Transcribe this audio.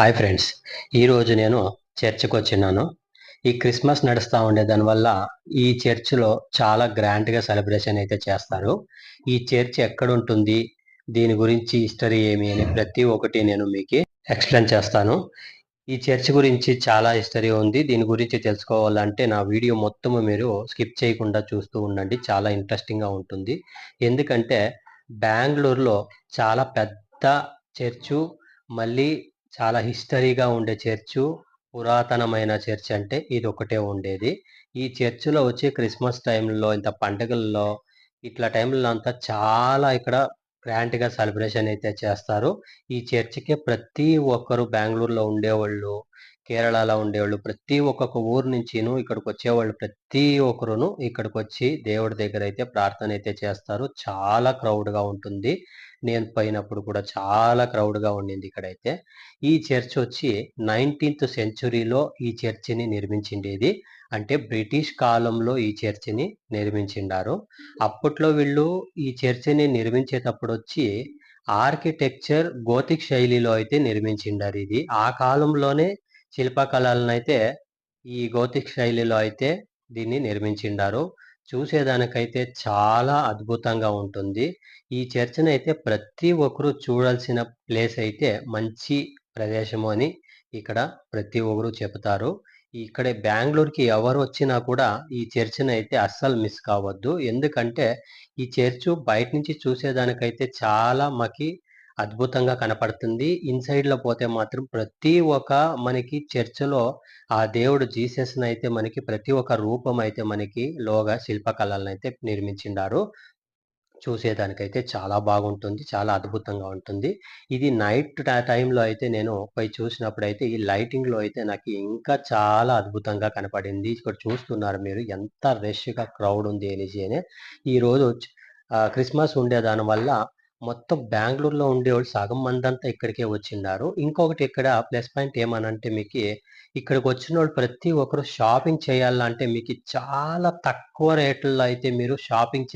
Hi friends, ఈరోజు నేను చర్చ్కి వచ్చినాను. ఈ క్రిస్మస్ నడుస్తూ ఉండే దానివల్ల ఈ చర్చ్లో చాలా గ్రాండ్గా సెలబ్రేషన్ అయితే చేస్తారు. ఈ చర్చ్ ఎక్కడ ఉంటుంది, దీని గురించి హిస్టరీ ఏమి అని ప్రతి ఒక్కటి నేను మీకు ఎక్స్ప్లెయిన్ చేస్తాను. ఈ చర్చ్ గురించి చాలా హిస్టరీ ఉంది. దీని గురించి తెలుసుకోవాలంటే నా వీడియో మొత్తము మీరు స్కిప్ చేయకుండా చూస్తూ ఉండండి. చాలా ఇంట్రెస్టింగ్గా ఉంటుంది. ఎందుకంటే బెంగళూరులో చాలా పెద్ద చర్చు, మళ్ళీ చాలా హిస్టరీగా ఉండే చర్చు, పురాతనమైన చర్చ్ అంటే ఇది ఒకటే ఉండేది. ఈ చర్చిలో వచ్చి క్రిస్మస్ టైంలో, ఇంత పండుగల్లో, ఇట్లా టైంలో అంతా చాలా ఇక్కడ గ్రాండ్గా సెలబ్రేషన్ అయితే చేస్తారు. ఈ చర్చికి ప్రతి ఒక్కరు బెంగళూరులో ఉండేవాళ్ళు, కేరళలో ఉండేవాళ్ళు, ప్రతి ఒక్కొక్క ఊరు నుంచిను ఇక్కడికి వచ్చేవాళ్ళు ప్రతి ఒక్కరును ఇక్కడికి వచ్చి దేవుడి దగ్గర అయితే ప్రార్థన అయితే చేస్తారు. చాలా క్రౌడ్గా ఉంటుంది. నేను పోయినప్పుడు కూడా చాలా క్రౌడ్గా ఉండింది ఇక్కడైతే. ఈ చర్చ్ వచ్చి 19th సెంచురీలో ఈ చర్చిని నిర్మించిండేది. అంటే బ్రిటిష్ కాలంలో ఈ చర్చిని నిర్మించిండారు. అప్పట్లో వీళ్ళు ఈ చర్చిని నిర్మించేటప్పుడు వచ్చి ఆర్కిటెక్చర్ గోతిక్ శైలిలో అయితే నిర్మించిండారు. ఇది ఆ కాలంలోనే శిల్పకళలనైతే ఈ గోతిక్ శైలిలో అయితే దీన్ని నిర్మించిండారు. చూసేదానికైతే చాలా అద్భుతంగా ఉంటుంది. ఈ చర్చినైతే ప్రతి ఒక్కరు చూడాల్సిన ప్లేస్ అయితే మంచి ప్రదేశము అని ఇక్కడ ప్రతి ఒక్కరు చెబుతారు. ఇక్కడ బెంగళూరుకి ఎవరు వచ్చినా కూడా ఈ చర్చిని అయితే అస్సలు మిస్ కావద్దు. ఎందుకంటే ఈ చర్చు బయట నుంచి చూసేదానికైతే చాలా అద్భుతంగా కనపడుతుంది. ఇన్సైడ్లో పోతే మాత్రం ప్రతి ఒక్క మనకి చర్చిలో ఆ దేవుడు జీసస్ని అయితే మనకి ప్రతి ఒక్క రూపం అయితే మనకి లోగా శిల్పకళలను అయితే నిర్మించిండారు. చూసేదానికైతే చాలా బాగుంటుంది. చాలా అద్భుతంగా ఉంటుంది. ఇది నైట్ టైంలో అయితే నేను పోయి చూసినప్పుడైతే ఈ లైటింగ్‌లో అయితే నాకు ఇంకా చాలా అద్భుతంగా కనపడింది. ఇక్కడ చూస్తున్నారు మీరు ఎంత రష్‌గా క్రౌడ్ ఉంది అనేసి అని. ఈరోజు క్రిస్మస్ ఉండే దానివల్ల మొత్తం బెంగళూరులో ఉండేవాళ్ళు సగం మందంతా ఇక్కడికే వచ్చిండారు. ఇంకొకటి ఇక్కడ ప్లస్ పాయింట్ ఏమనంటే ఇక్కడికి వచ్చినోళ్ళు ప్రతి ఒక్కరు షాపింగ్ చేయాలంటే చాలా తక్కువ రేట్లలో అయితే మీరు షాపింగ్